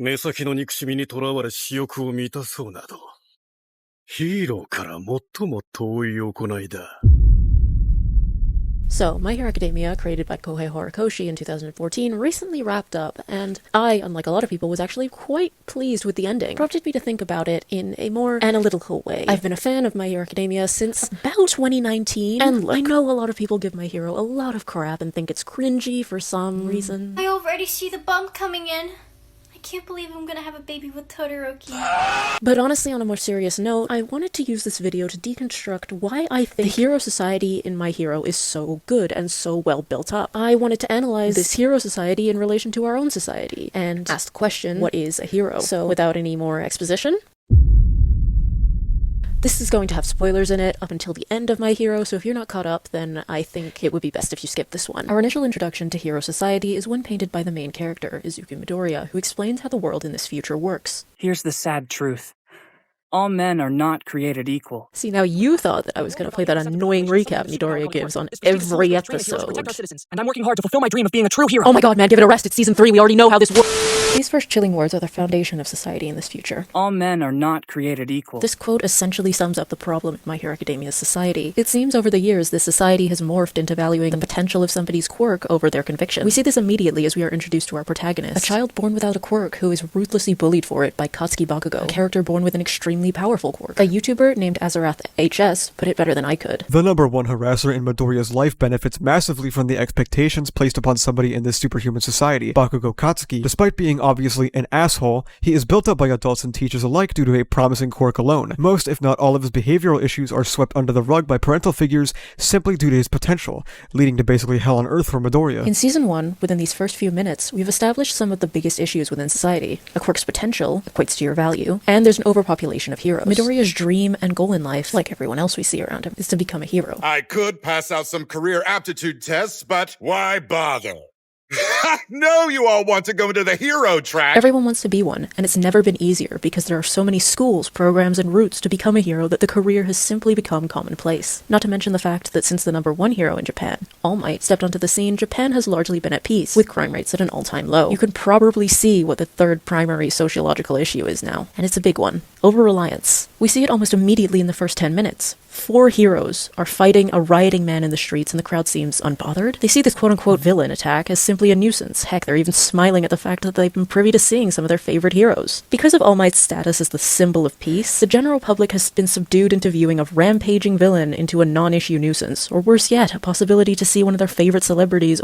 目先の憎しみにとらわれ私欲を満たそうなど、ヒーローから最も遠い行いだ。 So, My Hero Academia, created by Kohei Horikoshi in 2014, recently wrapped up, and I, unlike a lot of people, was actually quite pleased with the ending. It prompted me to think about it in a more analytical way. I've been a fan of My Hero Academia since about 2019, and look, I know a lot of people give My Hero a lot of crap and think it's cringy for some reason. I already see the bump coming in. I can't believe I'm gonna have a baby with Todoroki. But honestly, on a more serious note, I wanted to use this video to deconstruct why I think the hero society in My Hero is so good and so well built up. I wanted to analyze this hero society in relation to our own society, and ask the question, what is a hero? So, without any more exposition, this is going to have spoilers in it up until the end of My Hero, so if you're not caught up, then I think it would be best if you skip this one. Our initial introduction to Hero Society is one painted by the main character, Izuku Midoriya, who explains how the world in this future works. Here's the sad truth. All men are not created equal. See, now you thought that I was going to play that annoying recap Midoriya gives on every episode. And I'm working hard to fulfill my dream of being a true hero. Oh my god, man, give it a rest. It's season 3. We already know how this works. These first chilling words are the foundation of society in this future. All men are not created equal. This quote essentially sums up the problem in My Hero Academia's society. It seems over the years this society has morphed into valuing the potential of somebody's quirk over their conviction. We see this immediately as we are introduced to our protagonist, a child born without a quirk who is ruthlessly bullied for it by Katsuki Bakugo, a character born with an extremely powerful quirk. A YouTuber named Azarath HS put it better than I could. The number one harasser in Midoriya's life benefits massively from the expectations placed upon somebody in this superhuman society. Bakugo Katsuki, despite being obviously an asshole, he is built up by adults and teachers alike due to a promising quirk alone. Most, if not all of his behavioral issues are swept under the rug by parental figures simply due to his potential, leading to basically hell on earth for Midoriya. In Season 1, within these first few minutes, we've established some of the biggest issues within society. A quirk's potential equates to your value, and there's an overpopulation of heroes. Midoriya's dream and goal in life, like everyone else we see around him, is to become a hero. I could pass out some career aptitude tests, but why bother? No, you all want to go into the hero track. Everyone wants to be one, and it's never been easier because there are so many schools, programs, and routes to become a hero that the career has simply become commonplace. Not to mention the fact that since the number one hero in Japan, All Might, stepped onto the scene, Japan has largely been at peace, with crime rates at an all-time low. You can probably see what the third primary sociological issue is now, and it's a big one. Over-reliance. We see it almost immediately in the first 10 minutes. 4 heroes are fighting a rioting man in the streets and the crowd seems unbothered. They see this quote-unquote villain attack as simply a nuisance. Heck, they're even smiling at the fact that they've been privy to seeing some of their favorite heroes. Because of All Might's status as the symbol of peace, the general public has been subdued into viewing a rampaging villain into a non-issue nuisance, or worse yet, a possibility to see one of their favorite celebrities,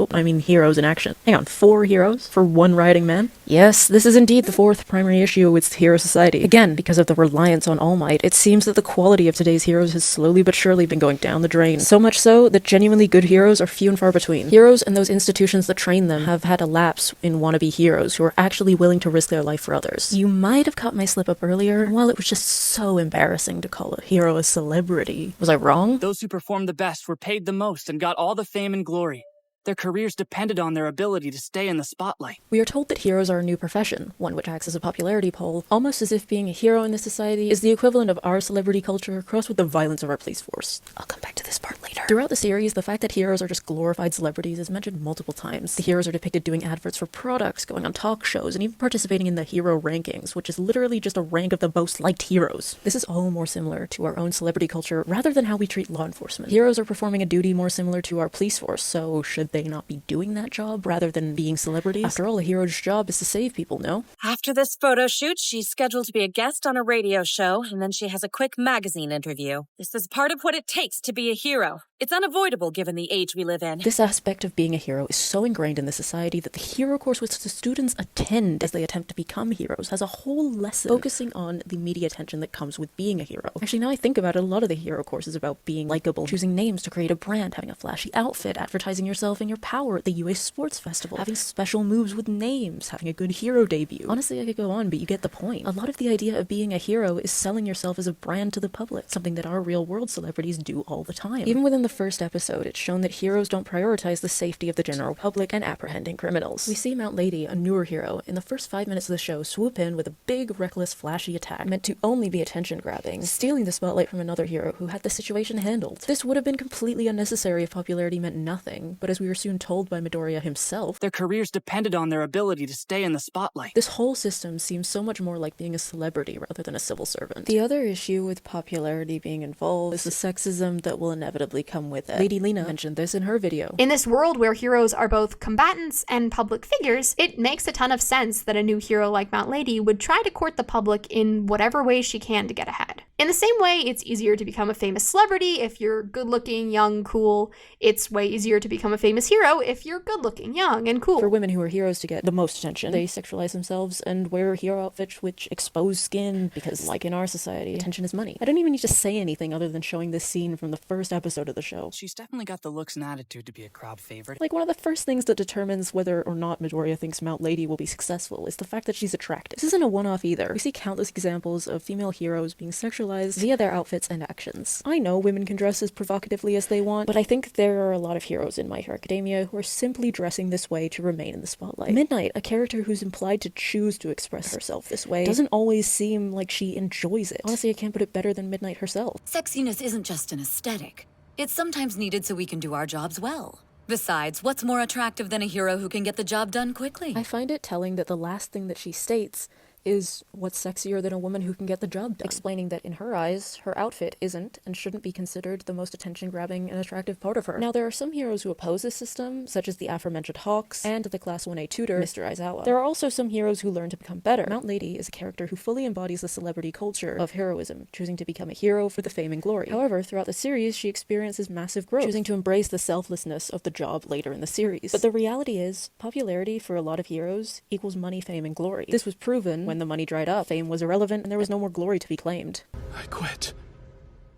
heroes in action. Hang on, 4 heroes for one rioting man? Yes, this is indeed the 4th primary issue with Hero Society. Again, because of the reliance on All Might, it seems that the quality of today's heroes has slowly but surely been going down the drain. So much so that genuinely good heroes are few and far between. Heroes and those institutions that train them have had a lapse in wannabe heroes who are actually willing to risk their life for others. You might have caught my slip up earlier. While it was just so embarrassing to call a hero a celebrity, was I wrong? Those who performed the best were paid the most and got all the fame and glory. Their careers depended on their ability to stay in the spotlight. We are told that heroes are a new profession, one which acts as a popularity poll, almost as if being a hero in this society is the equivalent of our celebrity culture crossed with the violence of our police force. I'll come back to this part later. Throughout the series, the fact that heroes are just glorified celebrities is mentioned multiple times. The heroes are depicted doing adverts for products, going on talk shows, and even participating in the hero rankings, which is literally just a rank of the most liked heroes. This is all more similar to our own celebrity culture rather than how we treat law enforcement. Heroes are performing a duty more similar to our police force, so should they not be doing that job rather than being celebrities? After all, a hero's job is to save people, no? After this photo shoot, she's scheduled to be a guest on a radio show, and then she has a quick magazine interview. This is part of what it takes to be a hero. It's unavoidable given the age we live in. This aspect of being a hero is so ingrained in the society that the hero course which the students attend as they attempt to become heroes has a whole lesson focusing on the media attention that comes with being a hero. Actually, now I think about it, a lot of the hero course is about being likable, choosing names to create a brand, having a flashy outfit, advertising yourself and your power at the UA Sports Festival, having special moves with names, having a good hero debut. Honestly, I could go on, but you get the point. A lot of the idea of being a hero is selling yourself as a brand to the public, something that our real-world celebrities do all the time. Even within the first episode, it's shown that heroes don't prioritize the safety of the general public and apprehending criminals. We see Mount Lady, a newer hero, in the first 5 minutes of the show swoop in with a big, reckless, flashy attack meant to only be attention-grabbing, stealing the spotlight from another hero who had the situation handled. This would have been completely unnecessary if popularity meant nothing, but as we were soon told by Midoriya himself, their careers depended on their ability to stay in the spotlight. This whole system seems so much more like being a celebrity rather than a civil servant. The other issue with popularity being involved is the sexism that will inevitably come with it. Lady Lena mentioned this in her video. In this world where heroes are both combatants and public figures, it makes a ton of sense that a new hero like Mount Lady would try to court the public in whatever way she can to get ahead. In the same way, it's easier to become a famous celebrity if you're good-looking, young, cool. It's way easier to become a famous hero if you're good-looking, young, and cool. For women who are heroes to get the most attention, they sexualize themselves and wear hero outfits which expose skin because, like in our society, attention is money. I don't even need to say anything other than showing this scene from the first episode of the show. She's definitely got the looks and attitude to be a crowd favorite. Like, one of the first things that determines whether or not Midoriya thinks Mount Lady will be successful is the fact that she's attractive. This isn't a one-off either. We see countless examples of female heroes being sexualized via their outfits and actions. I know women can dress as provocatively as they want, but I think there are a lot of heroes in My Hero Academia who are simply dressing this way to remain in the spotlight. Midnight, a character who's implied to choose to express herself this way, doesn't always seem like she enjoys it. Honestly, I can't put it better than Midnight herself. Sexiness isn't just an aesthetic. It's sometimes needed so we can do our jobs well. Besides, what's more attractive than a hero who can get the job done quickly? I find it telling that the last thing that she states is what's sexier than a woman who can get the job done, explaining that in her eyes, her outfit isn't and shouldn't be considered the most attention-grabbing and attractive part of her. Now, there are some heroes who oppose this system, such as the aforementioned Hawks and the Class 1A tutor, Mr. Aizawa. There are also some heroes who learn to become better. Mount Lady is a character who fully embodies the celebrity culture of heroism, choosing to become a hero for the fame and glory. However, throughout the series, she experiences massive growth, choosing to embrace the selflessness of the job later in the series. But the reality is, popularity for a lot of heroes equals money, fame, and glory. This was proven when the money dried up, fame was irrelevant, and there was no more glory to be claimed. I quit.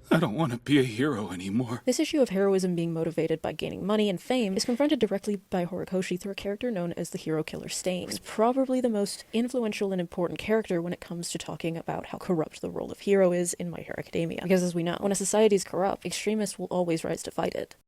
I don't want to be a hero anymore. This issue of heroism being motivated by gaining money and fame is confronted directly by Horikoshi through a character known as the hero killer Stain. He's probably the most influential and important character when it comes to talking about how corrupt the role of hero is in My Hero Academia. Because as we know, when a society is corrupt, extremists will always rise to fight it.